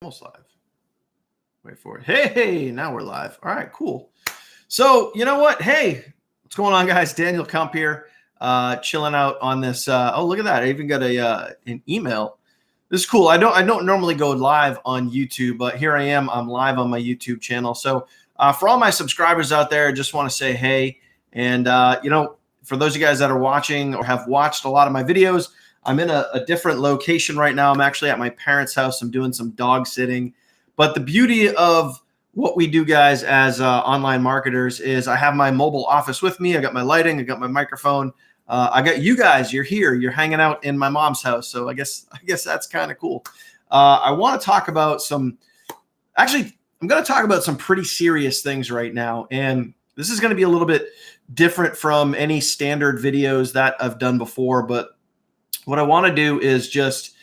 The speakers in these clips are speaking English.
Almost live. Wait for it. Hey, now we're live. All right, cool. So you know what? Hey, what's going on, guys? Daniel Kump here, chilling out on this. Oh, look at that! I even got an email. This is cool. I don't normally go live on YouTube, but here I am. I'm live on my YouTube channel. So for all my subscribers out there, I just want to say hey. And for those of you guys that are watching or have watched a lot of my videos, I'm in a different location right now. I'm actually at my parents' house. I'm doing some dog sitting. But the beauty of what we do, guys, as online marketers is I have my mobile office with me. I got my lighting. I got my microphone. I got you guys. You're here. You're hanging out in my mom's house. So I guess that's kind of cool. I want to talk about I'm going to talk about some pretty serious things right now. And this is going to be a little bit different from any standard videos that I've done before. But what I want to do is just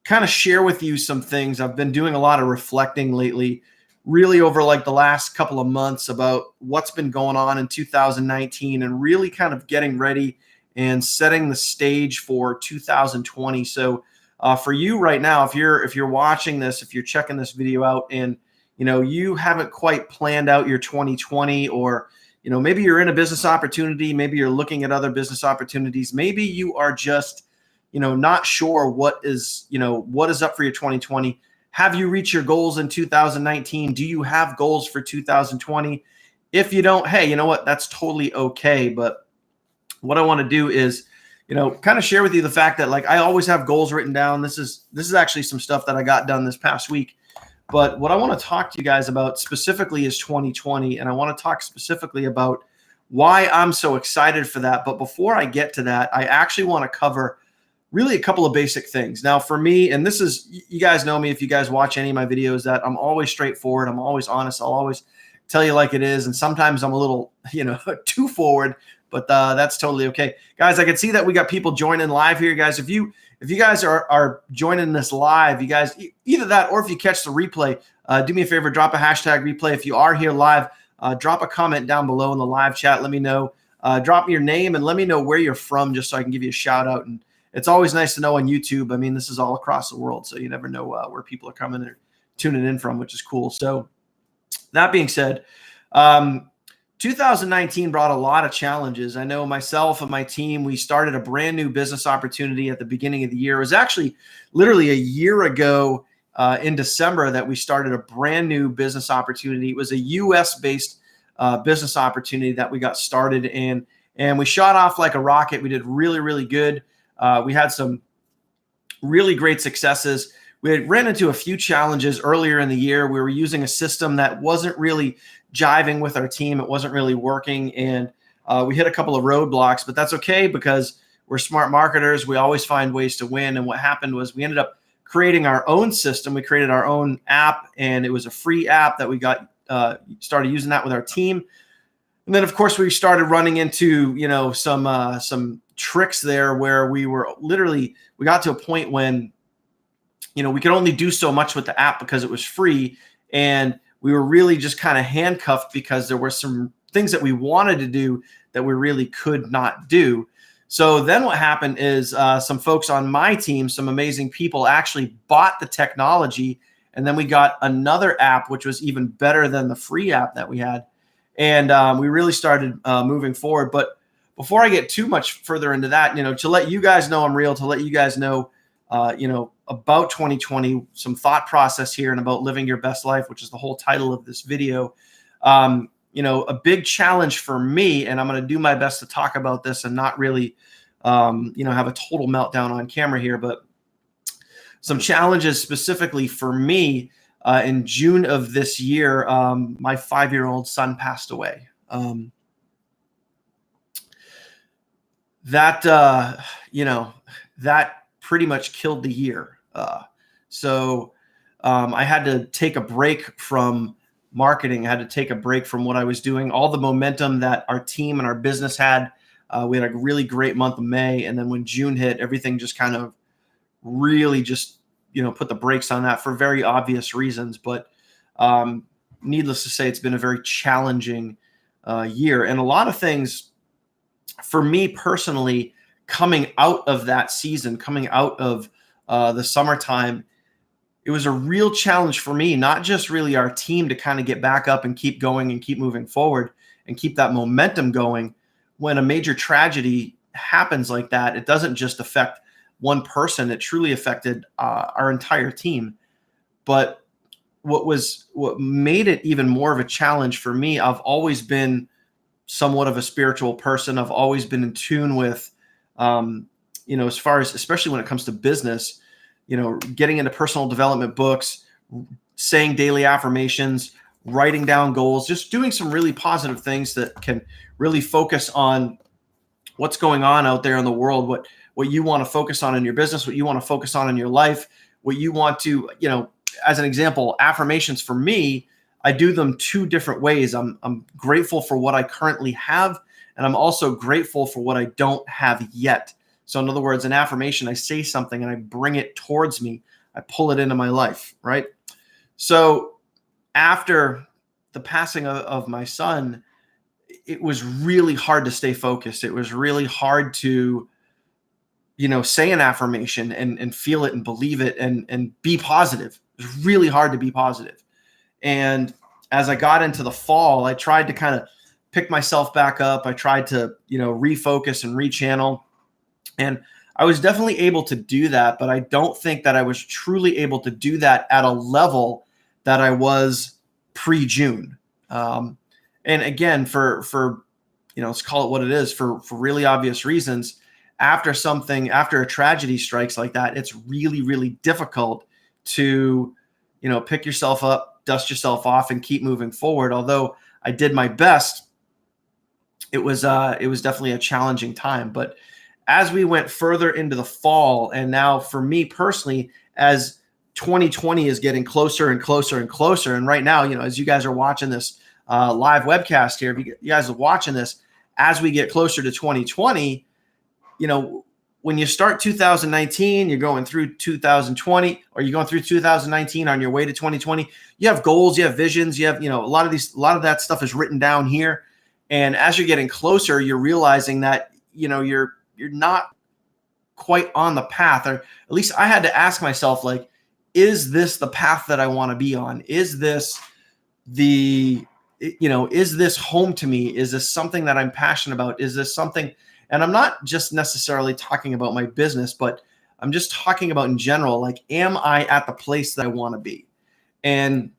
kind of share with you some things. I've been doing a lot of reflecting lately, really over like the last couple of months about what's been going on in 2019 and really kind of getting ready and setting the stage for 2020. So for you right now, if you're watching this, if you're checking this video out and you haven't quite planned out your 2020, or maybe you're in a business opportunity, maybe you're looking at other business opportunities, maybe you are just not sure what is up for your 2020. Have you reached your goals in 2019? Do you have goals for 2020? If you don't, hey, you know what? That's totally okay. But what I want to do is, kind of share with you the fact that like I always have goals written down. This is actually some stuff that I got done this past week. But what I want to talk to you guys about specifically is 2020. And I want to talk specifically about why I'm so excited for that. But before I get to that, I actually want to cover really a couple of basic things. Now for me, and this is, you guys know me, if you guys watch any of my videos, that I'm always straightforward. I'm always honest. I'll always tell you like it is. And sometimes I'm a little, too forward, but that's totally okay. Guys, I can see that we got people joining live here. Guys, if you guys are joining this live, you guys, either that, or if you catch the replay, do me a favor, drop a hashtag replay. If you are here live, drop a comment down below in the live chat. Let me know, drop me your name and let me know where you're from, just so I can give you a shout out. And it's always nice to know on YouTube. I mean, this is all across the world, so you never know where people are coming or tuning in from, which is cool. So that being said, 2019 brought a lot of challenges. I know myself and my team, we started a brand new business opportunity at the beginning of the year. It was actually literally a year ago in December that we started a brand new business opportunity. It was a US-based business opportunity that we got started in, and we shot off like a rocket. We did really, really good. We had some really great successes. We had ran into a few challenges earlier in the year. We were using a system that wasn't really jiving with our team. It wasn't really working. And we hit a couple of roadblocks, but that's okay because we're smart marketers. We always find ways to win. And what happened was we ended up creating our own system. We created our own app, and it was a free app that we got started using that with our team. And then, of course, we started running into, some tricks there where we got to a point when, we could only do so much with the app because it was free. And we were really just kind of handcuffed because there were some things that we wanted to do that we really could not do. So then what happened is some folks on my team, some amazing people, actually bought the technology. And then we got another app, which was even better than the free app that we had. And we really started moving forward. But before I get too much further into that, to let you guys know I'm real, to let you guys know, about 2020, some thought process here and about living your best life, which is the whole title of this video. A big challenge for me, and I'm going to do my best to talk about this and not really, have a total meltdown on camera here, but some challenges specifically for me. In June of this year, my 5-year-old son passed away. That pretty much killed the year. So I had to take a break from marketing. I had to take a break from what I was doing, all the momentum that our team and our business had. We had a really great month of May. And then when June hit, everything just kind of really just, put the brakes on that for very obvious reasons. But needless to say, it's been a very challenging year. And a lot of things for me personally, coming out of that season, coming out of the summertime, it was a real challenge for me, not just really our team, to kind of get back up and keep going and keep moving forward and keep that momentum going. When a major tragedy happens like that, it doesn't just affect one person. It truly affected our entire team. But what made it even more of a challenge for me, I've always been somewhat of a spiritual person. I've always been in tune with, as far as, especially when it comes to business, getting into personal development books, saying daily affirmations, writing down goals, just doing some really positive things that can really focus on what's going on out there in the world, what you want to focus on in your business, what you want to focus on in your life, what you want to, as an example, affirmations for me, I do them two different ways. I'm grateful for what I currently have, and I'm also grateful for what I don't have yet. So in other words, an affirmation, I say something and I bring it towards me. I pull it into my life, right? So after the passing of my son, it was really hard to stay focused. It was really hard to, say an affirmation and feel it and believe it and be positive. It was really hard to be positive. And as I got into the fall, I tried to kind of pick myself back up. I tried to, refocus and rechannel. And I was definitely able to do that, but I don't think that I was truly able to do that at a level that I was pre-June. And again, for let's call it what it is, for really obvious reasons. After a tragedy strikes like that, it's really, really difficult to, pick yourself up, dust yourself off, and keep moving forward. Although I did my best, it was definitely a challenging time. But as we went further into the fall, and now for me personally, as 2020 is getting closer and closer and closer, and right now, as you guys are watching this live webcast here, if you guys are watching this, as we get closer to 2020, when you start 2019, you're going through 2020, or you're going through 2019 on your way to 2020. You have goals, you have visions, you have, a lot of that stuff is written down here. And as you're getting closer, you're realizing that, you're not quite on the path, or at least I had to ask myself, like, is this the path that I want to be on? Is this is this home to me? Is this something that I'm passionate about? Is this something, and I'm not just necessarily talking about my business, but I'm just talking about in general, like, am I at the place that I want to be? And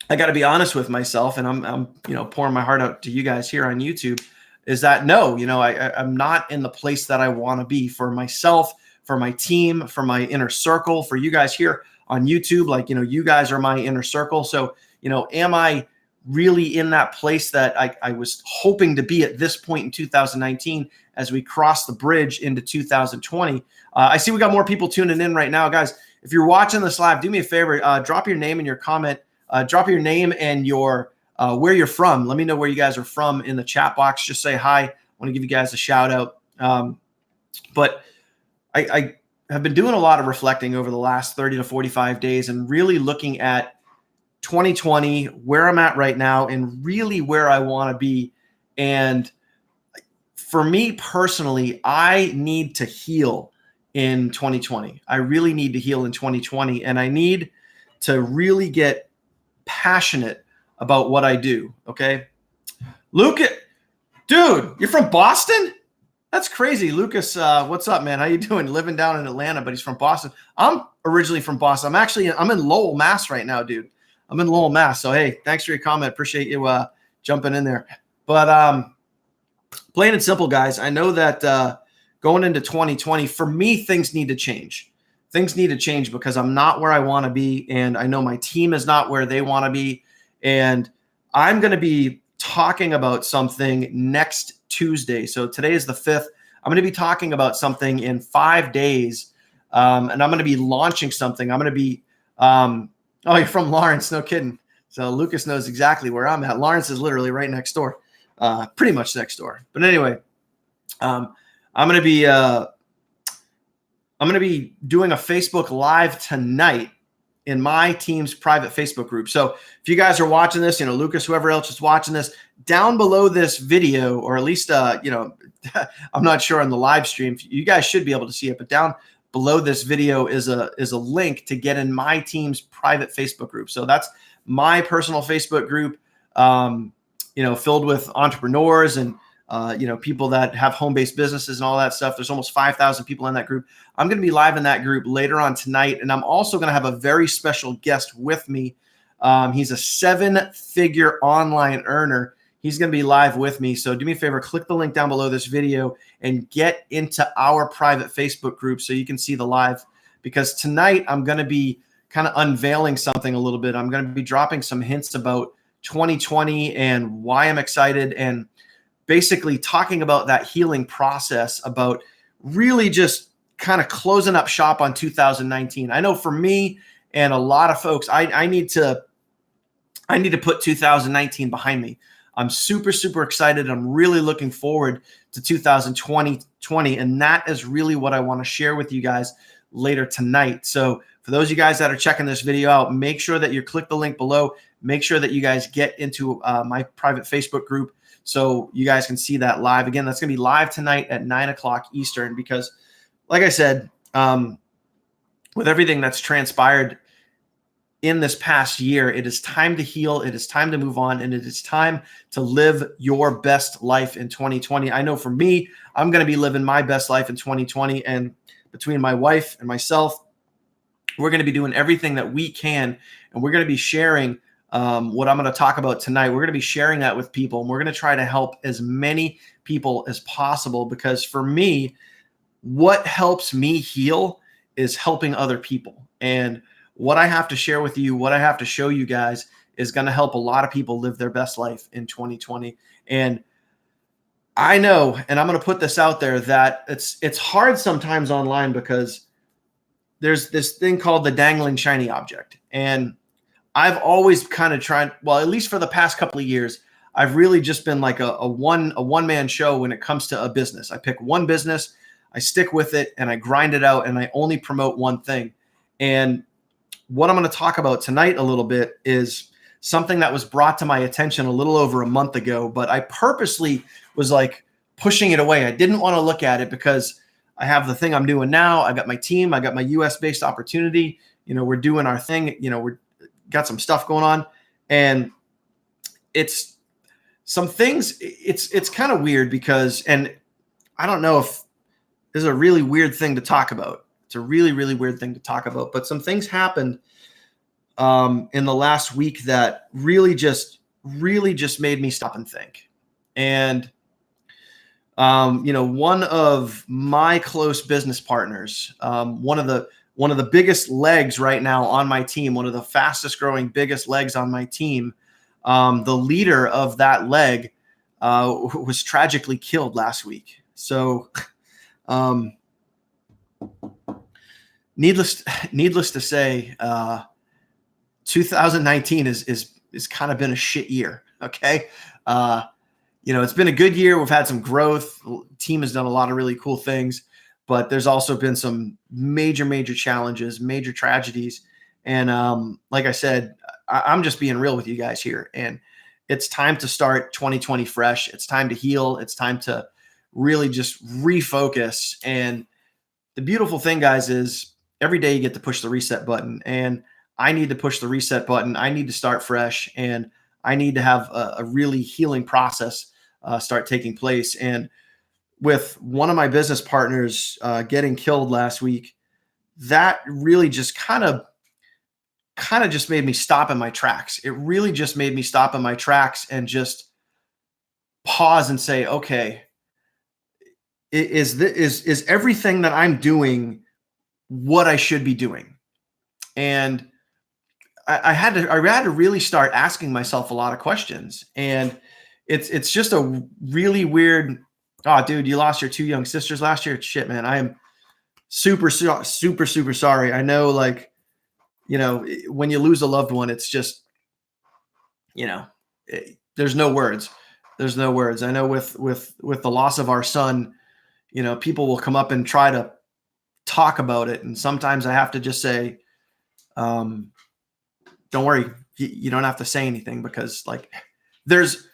I got to be honest with myself, and I'm pouring my heart out to you guys here on YouTube, is that no, I'm not in the place that I want to be for myself, for my team, for my inner circle, for you guys here on YouTube. Like, you guys are my inner circle. So, am I really in that place that I was hoping to be at this point in 2019 as we cross the bridge into 2020? I see we got more people tuning in right now. Guys, if you're watching this live, do me a favor, drop your name and your comment, drop your name and your where you're from. Let me know where you guys are from in the chat box. Just say hi. I want to give you guys a shout out. But I have been doing a lot of reflecting over the last 30 to 45 days and really looking at 2020, where I'm at right now, and really where I want to be. And for me personally, I need to heal in 2020. I really need to heal in 2020, and I need to really get passionate about what I do. Okay. Lucas, dude, you're from Boston? That's crazy. Lucas, what's up, man? How you doing? Living down in Atlanta, but he's from Boston. I'm originally from Boston. I'm in Lowell, Mass right now, dude. I'm in Lowell, Mass. So, hey, thanks for your comment. Appreciate you jumping in there. But plain and simple, guys, I know that going into 2020, for me, things need to change. Things need to change because I'm not where I want to be, and I know my team is not where they want to be. And I'm going to be talking about something next Tuesday. So today is the 5th. I'm going to be talking about something in 5 days, and I'm going to be launching something. I'm going to be oh, you're from Lawrence. No kidding. So Lucas knows exactly where I'm at. Lawrence is literally right next door, pretty much next door. But anyway, I'm going to be doing a Facebook Live tonight in my team's private Facebook group. So if you guys are watching this, Lucas, whoever else is watching this, down below this video, or at least, I'm not sure on the live stream, you guys should be able to see it, but down below this video is a link to get in my team's private Facebook group. So that's my personal Facebook group, filled with entrepreneurs and people that have home-based businesses and all that stuff. There's almost 5,000 people in that group. I'm going to be live in that group later on tonight, and I'm also going to have a very special guest with me. He's a 7-figure online earner. He's going to be live with me. So do me a favor, click the link down below this video and get into our private Facebook group so you can see the live, because tonight I'm going to be kind of unveiling something a little bit. I'm going to be dropping some hints about 2020 and why I'm excited, and basically talking about that healing process, about really just kind of closing up shop on 2019. I know for me and a lot of folks, I need to put 2019 behind me. I'm super, super excited. I'm really looking forward to 2020, and that is really what I want to share with you guys later tonight. So for those of you guys that are checking this video out, make sure that you click the link below. Make sure that you guys get into my private Facebook group so you guys can see that live. Again, that's going to be live tonight at 9 o'clock Eastern, because like I said, with everything that's transpired in this past year, it is time to heal. It is time to move on, and it is time to live your best life in 2020. I know for me, I'm going to be living my best life in 2020, and between my wife and myself, we're going to be doing everything that we can, and we're going to be sharing what I'm going to talk about tonight. We're going to be sharing that with people, and we're going to try to help as many people as possible, because for me, what helps me heal is helping other people. And what I have to share with you, what I have to show you guys, is going to help a lot of people live their best life in 2020. And I know, and I'm going to put this out there, that it's hard sometimes online, because there's this thing called the dangling shiny object. And I've always kind of tried, well, at least for the past couple of years, I've really just been like a one-man show when it comes to a business. I pick one business, I stick with it, and I grind it out, and I only promote one thing. And what I'm going to talk about tonight a little bit is something that was brought to my attention a little over a month ago, but I purposely was like pushing it away. I didn't want to look at it because I have the thing I'm doing now. I got my team. I got my US-based opportunity. We're doing our thing. We're got some stuff going on, and it's some things. It's kind of weird because, and I don't know if this is a really weird thing to talk about. It's a really, really weird thing to talk about, but some things happened in the last week that really just made me stop and think. And, one of my close business partners, one of the biggest legs right now on my team, one of the fastest growing, biggest legs on my team, the leader of that leg was tragically killed last week. So, needless to say, 2019 is kind of been a shit year. Okay. It's been a good year. We've had some growth. Team has done a lot of really cool things, but there's also been some major challenges, major tragedies. And like I said, I'm just being real with you guys here. And it's time to start 2020 fresh. It's time to heal. It's time to really just refocus. And the beautiful thing, guys, is every day you get to push the reset button. And I need to push the reset button. I need to start fresh. And I need to have a really healing process start taking place. And with one of my business partners getting killed last week, that really just kind of just made me stop in my tracks. It really just made me stop in my tracks and just pause and say, okay, is everything that I'm doing what I should be doing? And I had to really start asking myself a lot of questions. And it's just a really weird, oh, dude, you lost your 2 young sisters last year. Shit, man. I am super sorry. I know, like, when you lose a loved one, it's just, there's no words. There's no words. I know with the loss of our son, people will come up and try to talk about it. And sometimes I have to just say, don't worry. You don't have to say anything, because like there's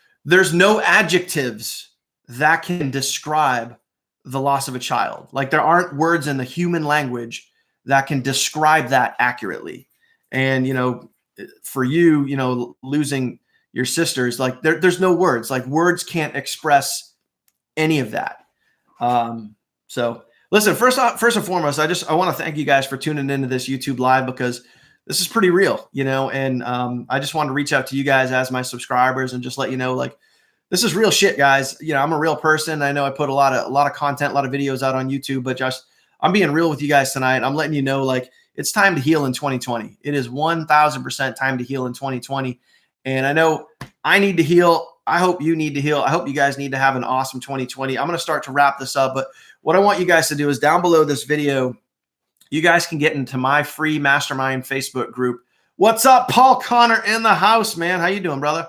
no adjectives that can describe the loss of a child. Like there aren't words in the human language that can describe that accurately. And, for you, losing your sisters, like there's no words, like words can't express any of that. So listen, first and foremost, I want to thank you guys for tuning into this YouTube live, because this is pretty real, and I just wanted to reach out to you guys as my subscribers and just let you know, like, this is real shit, guys. I'm a real person. I know I put a lot of content, a lot of videos out on YouTube, but just I'm being real with you guys tonight. I'm letting you know, like, it's time to heal in 2020. It is 1000% time to heal in 2020. And I know I need to heal. I hope you need to heal. I hope you guys need to have an awesome 2020. I'm going to start to wrap this up, but what I want you guys to do is down below this video, you guys can get into my free mastermind Facebook group. What's up, Paul Connor in the house, man? How you doing, brother?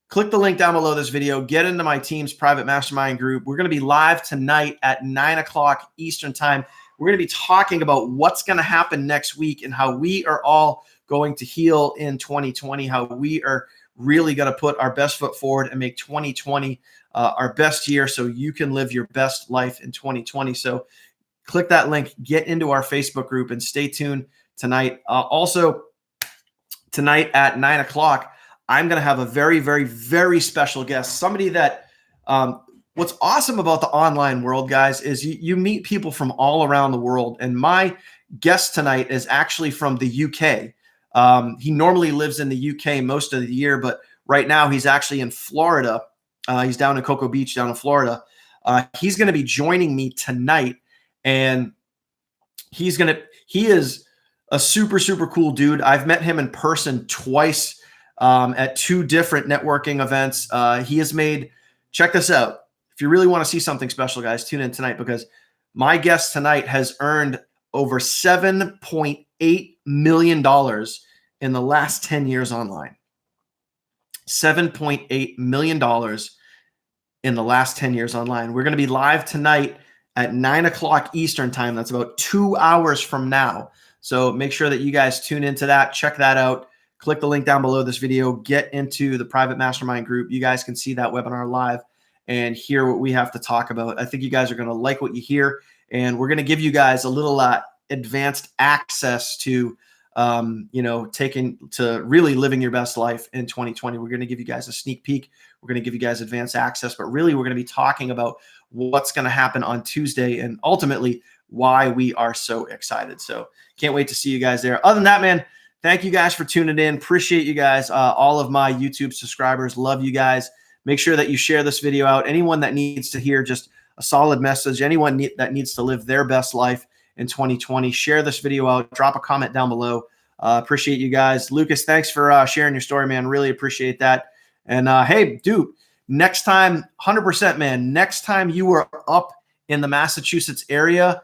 Click the link down below this video. Get into my team's private mastermind group. We're going to be live tonight at 9 o'clock Eastern time. We're going to be talking about what's going to happen next week and how we are all going to heal in 2020, how we are really going to put our best foot forward and make 2020 our best year so you can live your best life in 2020. So click that link, get into our Facebook group, and stay tuned tonight. Also, tonight at 9 o'clock, I'm going to have a very, very, very special guest, somebody that what's awesome about the online world, guys, is you meet people from all around the world. And my guest tonight is actually from the UK. He normally lives in the UK most of the year, but right now he's actually in Florida. He's down in Cocoa Beach, down in Florida. He's going to be joining me tonight, and he is a super, super cool dude. I've met him in person twice at 2 different networking events. He has made, check this out. If you really want to see something special, guys, tune in tonight, because my guest tonight has earned over $7.8 million in the last 10 years online. $7.8 million in the last 10 years online. We're going to be live tonight at 9 o'clock Eastern time. That's about 2 hours from now. So make sure that you guys tune into that. Check that out. Click the link down below this video. Get into the private mastermind group. You guys can see that webinar live and hear what we have to talk about. I think you guys are going to like what you hear, and we're going to give you guys a little advanced access to, taking to really living your best life in 2020. We're going to give you guys a sneak peek. We're going to give you guys advanced access, but really we're going to be talking about what's going to happen on Tuesday and ultimately why we are so excited. So can't wait to see you guys there. Other than that, man, thank you guys for tuning in. Appreciate you guys. All of my YouTube subscribers, love you guys. Make sure that you share this video out. Anyone that needs to hear just a solid message, anyone that needs to live their best life in 2020, share this video out. Drop a comment down below. Appreciate you guys. Lucas, thanks for sharing your story, man. Really appreciate that. And hey, dude, next time, 100%, man, next time you are up in the Massachusetts area,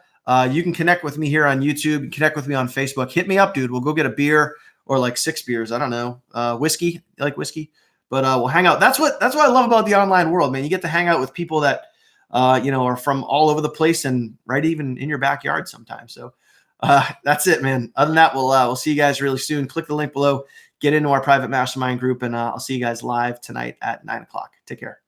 you can connect with me here on YouTube, connect with me on Facebook. Hit me up, dude. We'll go get a beer or like 6 beers. I don't know. Whiskey. You like whiskey? But we'll hang out. That's what I love about the online world, man. You get to hang out with people that are from all over the place and right even in your backyard sometimes. So that's it, man. Other than that, we'll see you guys really soon. Click the link below. Get into our private mastermind group, and I'll see you guys live tonight at 9 o'clock. Take care.